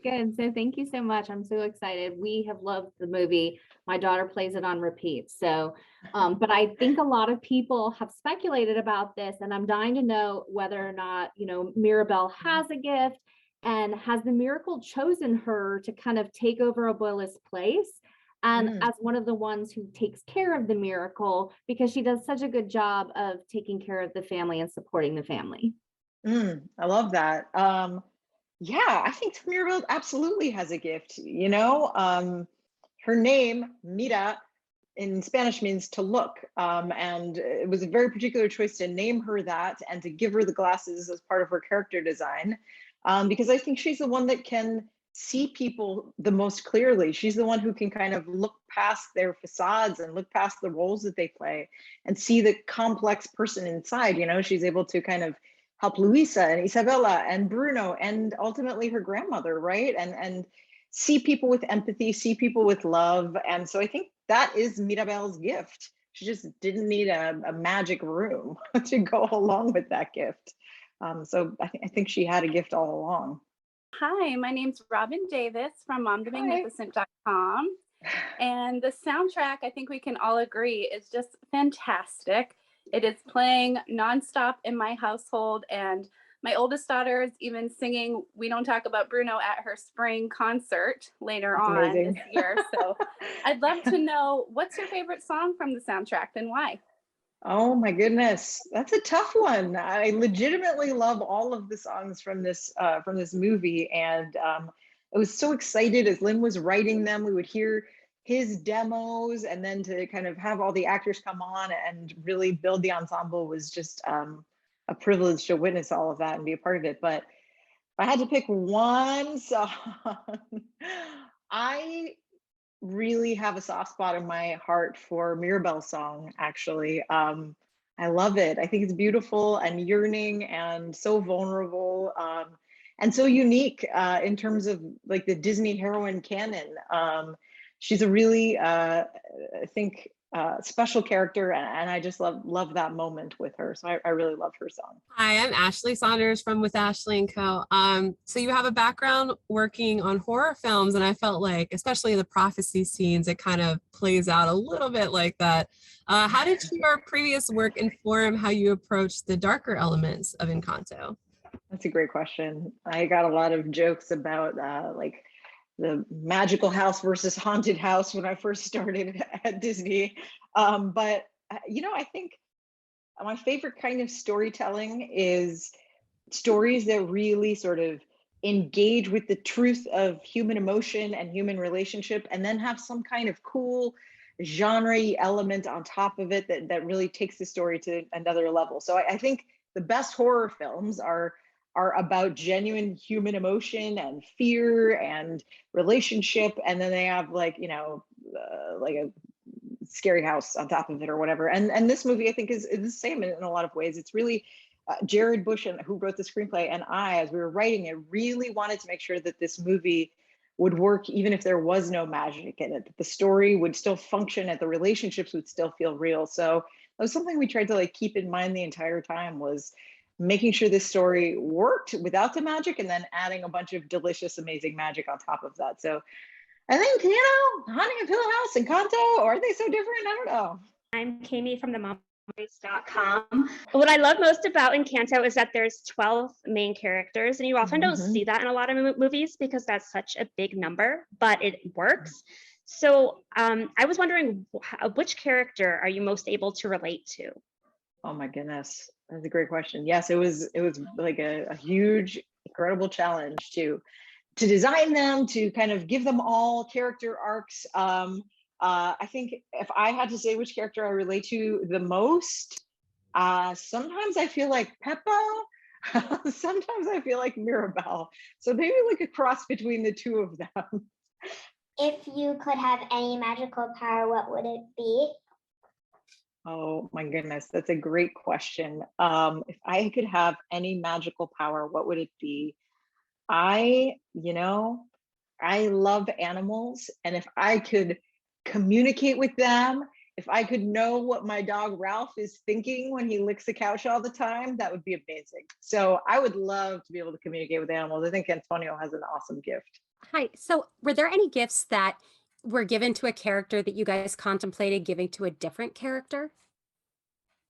Good. So thank you so much. I'm so excited. We have loved the movie. My daughter plays it on repeat. So, but I think a lot of people have speculated about this, and I'm dying to know whether or not, Mirabel has a gift, and has the miracle chosen her to kind of take over Abuela's place. And Mm, as one of the ones who takes care of the miracle, because she does such a good job of taking care of the family and supporting the family. I love that. Yeah, I think Mirabel absolutely has a gift. Her name, Mira, in Spanish means to look. And it was a very particular choice to name her that and to give her the glasses as part of her character design. Because I think she's the one that can see people the most clearly. She's the one who can kind of look past their facades and look past the roles that they play and see the complex person inside. She's able to kind of help Luisa and Isabella and Bruno and ultimately her grandmother, right? And see people with empathy, see people with love. And so I think that is Mirabel's gift. She just didn't need a magic room to go along with that gift. So I think she had a gift all along. Hi, my name's Robin Davis from Hi. momtomagnificent.com. And the soundtrack, I think we can all agree, is just fantastic. It is playing nonstop in my household, and my oldest daughter is even singing We Don't Talk About Bruno at her spring concert later That's on amazing. this year. So I'd love to know, what's your favorite song from the soundtrack and why? Oh my goodness, that's a tough one. I legitimately love all of the songs from this movie, and I was so excited as Lin was writing them. We would hear his demos, and then to kind of have all the actors come on and really build the ensemble was just a privilege to witness all of that and be a part of it. But if I had to pick one song, I really have a soft spot in my heart for Mirabel's song, actually. I love it. I think it's beautiful and yearning and so vulnerable, and so unique in terms of like the Disney heroine canon. She's a really, I think, special character, and I just love that moment with her. So I really love her song. Hi, I'm Ashley Saunders from With Ashley and Co. So you have a background working on horror films, and I felt like, especially the prophecy scenes, it kind of plays out a little bit like that. How did your previous work inform how you approach the darker elements of Encanto? That's a great question. I got a lot of jokes about like the magical house versus haunted house when I first started at Disney. But I think my favorite kind of storytelling is stories that really sort of engage with the truth of human emotion and human relationship, and then have some kind of cool genre element on top of it that really takes the story to another level. So I think the best horror films are about genuine human emotion and fear and relationship, and then they have like a scary house on top of it or whatever. And this movie I think is the same in a lot of ways. It's really Jared Bush, and who wrote the screenplay, and I, as we were writing it, really wanted to make sure that this movie would work even if there was no magic in it, that the story would still function, and the relationships would still feel real. So that was something we tried to like keep in mind the entire time, was making sure this story worked without the magic, and then adding a bunch of delicious, amazing magic on top of that. So I think, Haunting of Hill House and Kanto, are they so different? I don't know. I'm Kami from the mommovies.com. What I love most about Encanto is that there's 12 main characters, and you often don't see that in a lot of movies because that's such a big number, but it works. So I was wondering, which character are you most able to relate to? Oh my goodness, that's a great question. Yes, it was like a huge, incredible challenge to design them, to kind of give them all character arcs. I think if I had to say which character I relate to the most, sometimes I feel like Pepa, sometimes I feel like Mirabel. So maybe like a cross between the two of them. If you could have any magical power, what would it be? Oh my goodness, that's a great question. If I could have any magical power, what would it be? I, I love animals, and if I could communicate with them, if I could know what my dog Ralph is thinking when he licks the couch all the time, that would be amazing. So I would love to be able to communicate with animals. I think Antonio has an awesome gift. Hi. So, were there any gifts that were given to a character that you guys contemplated giving to a different character?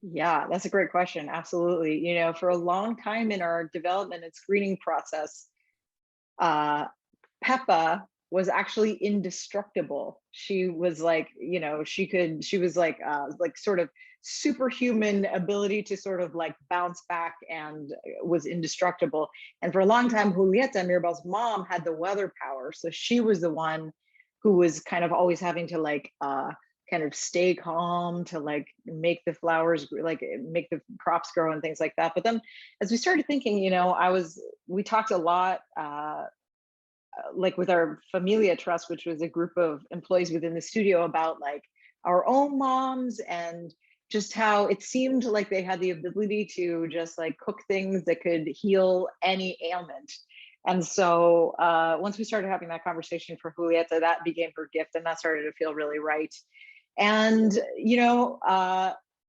Yeah, that's a great question. Absolutely. You know, for a long time in our development and screening process, uh, Pepa was actually indestructible. She was like, you know, she was like sort of superhuman ability to sort of like bounce back and was indestructible. And for a long time, Julieta, Mirabel's mom, had the weather power. So she was the one who was kind of always having to like kind of stay calm to like make the flowers like make the crops grow and things like that. But then as we started thinking, you know, we talked a lot like with our Familia Trust, which was a group of employees within the studio, about like our own moms and just how it seemed like they had the ability to just like cook things that could heal any ailment. And so once we started having that conversation for Julieta, that became her gift, and that started to feel really right. And you know,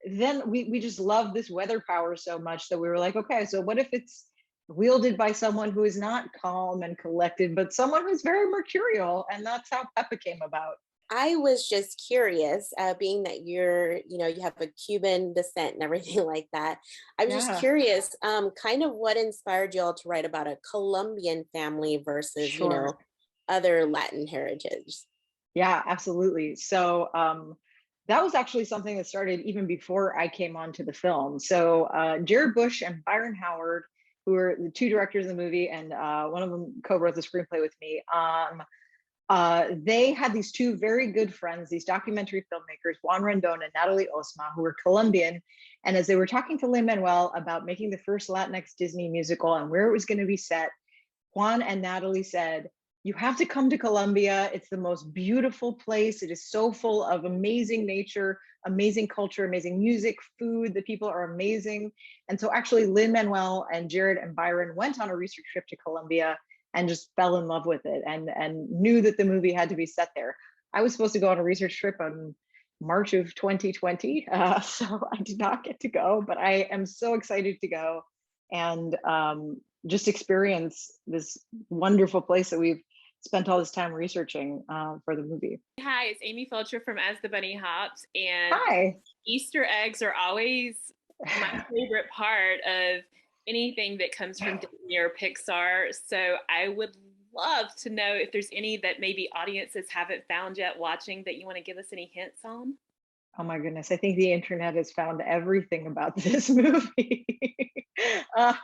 then we just love this weather power so much that we were like, okay, so what if it's wielded by someone who is not calm and collected, but someone who's very mercurial? And that's how Pepa came about. I was just curious, being that you have a Cuban descent and everything like that. I was just Yeah, curious, kind of what inspired you all to write about a Colombian family versus, sure. other Latin heritage. Yeah, absolutely. So that was actually something that started even before I came onto the film. So Jared Bush and Byron Howard, who were the two directors of the movie, and one of them co-wrote the screenplay with me. They had these two very good friends, these documentary filmmakers, Juan Rendon and Natalie Osma, who were Colombian. And as they were talking to Lin Manuel about making the first Latinx Disney musical and where it was going to be set, Juan and Natalie said, you have to come to Colombia. It's the most beautiful place. It is so full of amazing nature, amazing culture, amazing music, food. The people are amazing. And so actually Lin Manuel and Jared and Byron went on a research trip to Colombia and just fell in love with it and knew that the movie had to be set there. I was supposed to go on a research trip on March of 2020. So I did not get to go, but I am so excited to go and just experience this wonderful place that we've spent all this time researching for the movie. Hi, it's Amy Felcher from As the Bunny Hops, and Hi. Easter eggs are always my favorite part of anything that comes from Disney or Pixar. So I would love to know if there's any that maybe audiences haven't found yet watching that you want to give us any hints on. Oh my goodness, I think the internet has found everything about this movie. um,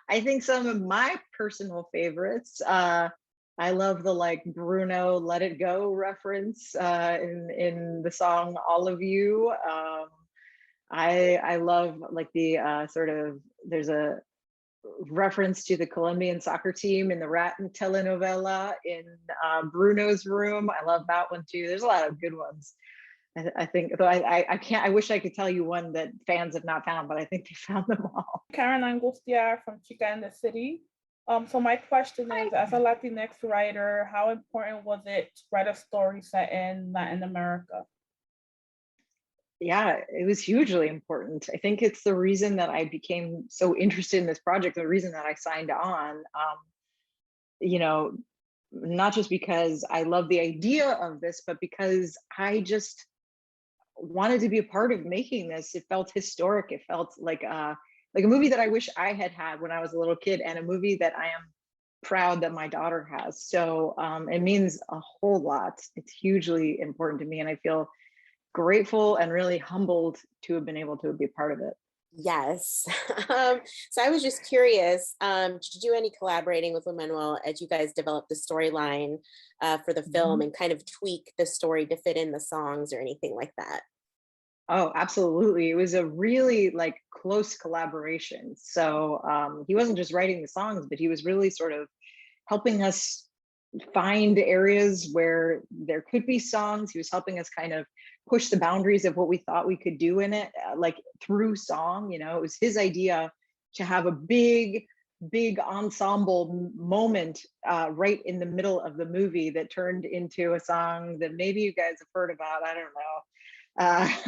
I think some of my personal favorites, I love the like Bruno Let It Go reference in the song All of You. I love like the sort of, there's a reference to the Colombian soccer team in the Rat telenovela in Bruno's room. I love that one too. There's a lot of good ones. I think, though I can't, I wish I could tell you one that fans have not found, but I think they found them all. Karen Angustia from Chica in the City. So my question is, as a Latinx writer, how important was it to write a story set in Latin America? Yeah, it was hugely important. I think it's the reason that I became so interested in this project, the reason that I signed on. You know, not just because I love the idea of this, but because I just wanted to be a part of making this. It felt historic. It felt like a movie that I wish I had had when I was a little kid, and a movie that I am proud that my daughter has. So it means a whole lot. It's hugely important to me, and I feel grateful and really humbled to have been able to be a part of it. Yes. So I was just curious, did you do any collaborating with Lin Manuel as you guys developed the storyline for the film and kind of tweak the story to fit in the songs or anything like that? Oh, absolutely. It was a really like close collaboration. So he wasn't just writing the songs, but he was really sort of helping us find areas where there could be songs. He was helping us kind of push the boundaries of what we thought we could do in it, like through song. You know, it was his idea to have a big ensemble moment right in the middle of the movie that turned into a song that maybe you guys have heard about. I don't know. Yes,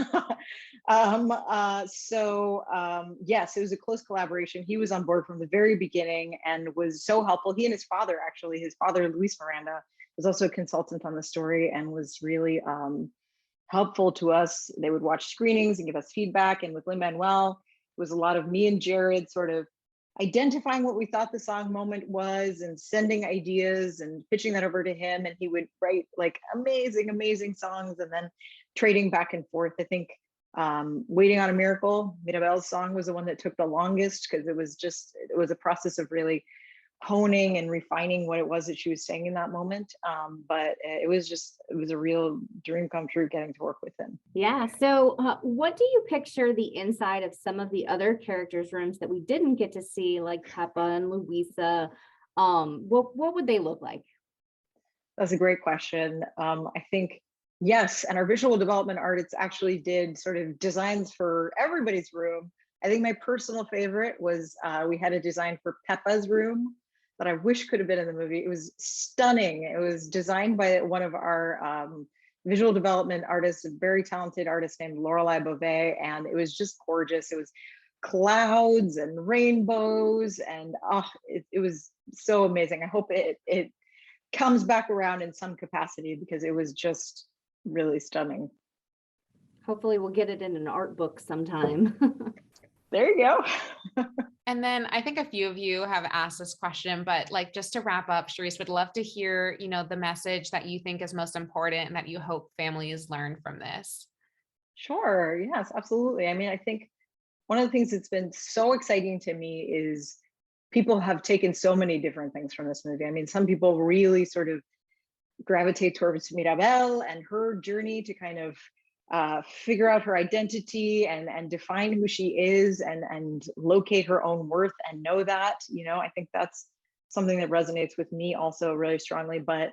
it was a close collaboration. He was on board from the very beginning and was so helpful. He and his father, actually, his father, Luis Miranda, was also a consultant on the story and was really helpful to us. They would watch screenings and give us feedback. And with Lin Manuel, it was a lot of me and Jared sort of identifying what we thought the song moment was and sending ideas and pitching that over to him. And he would write like amazing songs and then trading back and forth. I think Waiting on a Miracle, Mirabel's song, was the one that took the longest because it was a process of really honing and refining what it was that she was saying in that moment. But it was a real dream come true getting to work with him. Yeah. So what do you picture the inside of some of the other characters' rooms that we didn't get to see, like Pepa and Luisa? What would they look like? That's a great question. I think, yes, and our visual development artists actually did sort of designs for everybody's room. I think my personal favorite was we had a design for Pepa's room that I wish could have been in the movie. It was stunning. It was designed by one of our visual development artists, a very talented artist named Lorelei Beauvais, and it was just gorgeous. It was clouds and rainbows, and it was so amazing. I hope it comes back around in some capacity because it was just really stunning. Hopefully we'll get it in an art book sometime. There you go. And then I think a few of you have asked this question, but like just to wrap up, Charise, would love to hear, the message that you think is most important and that you hope families learn from this. Sure. Yes, absolutely. I mean, I think one of the things that's been so exciting to me is people have taken so many different things from this movie. I mean, some people really sort of gravitate towards Mirabel and her journey to kind of figure out her identity and define who she is and locate her own worth and know that. I think that's something that resonates with me also really strongly. But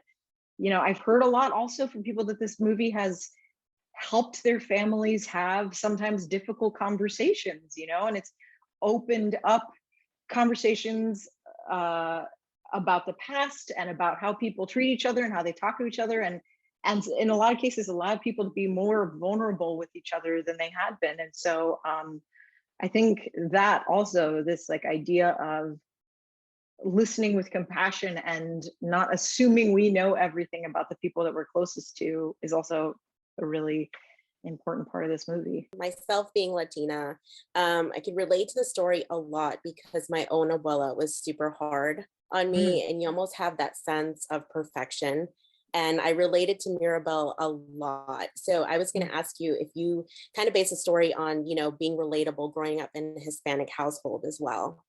I've heard a lot also from people that this movie has helped their families have sometimes difficult conversations, and it's opened up conversations about the past and about how people treat each other and how they talk to each other, and in a lot of cases allowed people to be more vulnerable with each other than they had been. And so I think that also this like idea of listening with compassion and not assuming we know everything about the people that we're closest to is also a really important part of this movie. Myself being Latina, I could relate to the story a lot because my own abuela was super hard on me, and you almost have that sense of perfection. And I related to Mirabel a lot. So I was going to ask you if you kind of base a story on, being relatable growing up in a Hispanic household as well.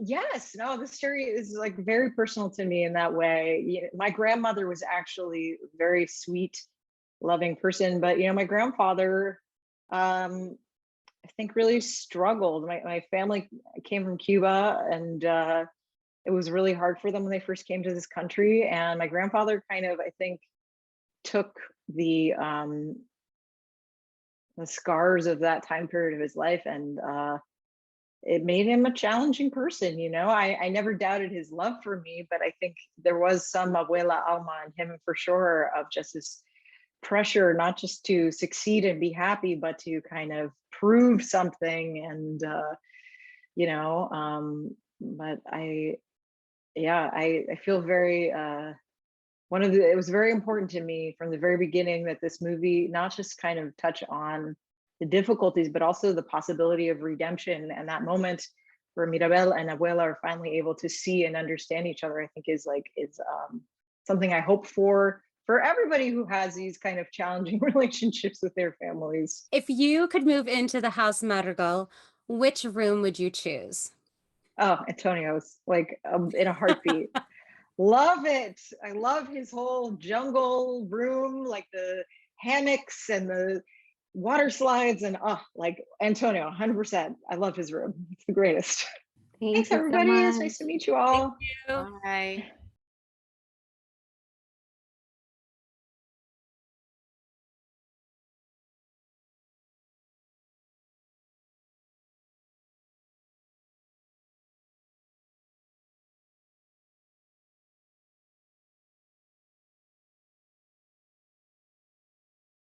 Yes, no, the story is like very personal to me in that way. My grandmother was actually a very sweet, loving person, but my grandfather, I think really struggled. My family came from Cuba, and it was really hard for them when they first came to this country. And my grandfather kind of, I think, took the scars of that time period of his life, and it made him a challenging person. I never doubted his love for me, but I think there was some abuela alma in him for sure, of just this pressure, not just to succeed and be happy, but to kind of prove something. And but I feel very it was very important to me from the very beginning that this movie not just kind of touch on the difficulties, but also the possibility of redemption. And that moment where Mirabel and Abuela are finally able to see and understand each other, I think is something I hope for everybody who has these kind of challenging relationships with their families. If you could move into the House Madrigal, which room would you choose? Oh, Antonio's, like in a heartbeat. Love it. I love his whole jungle room, like the hammocks and the water slides, and like Antonio, 100%. I love his room. It's the greatest. Thanks everybody. It's nice to meet you all. Thank you. Bye.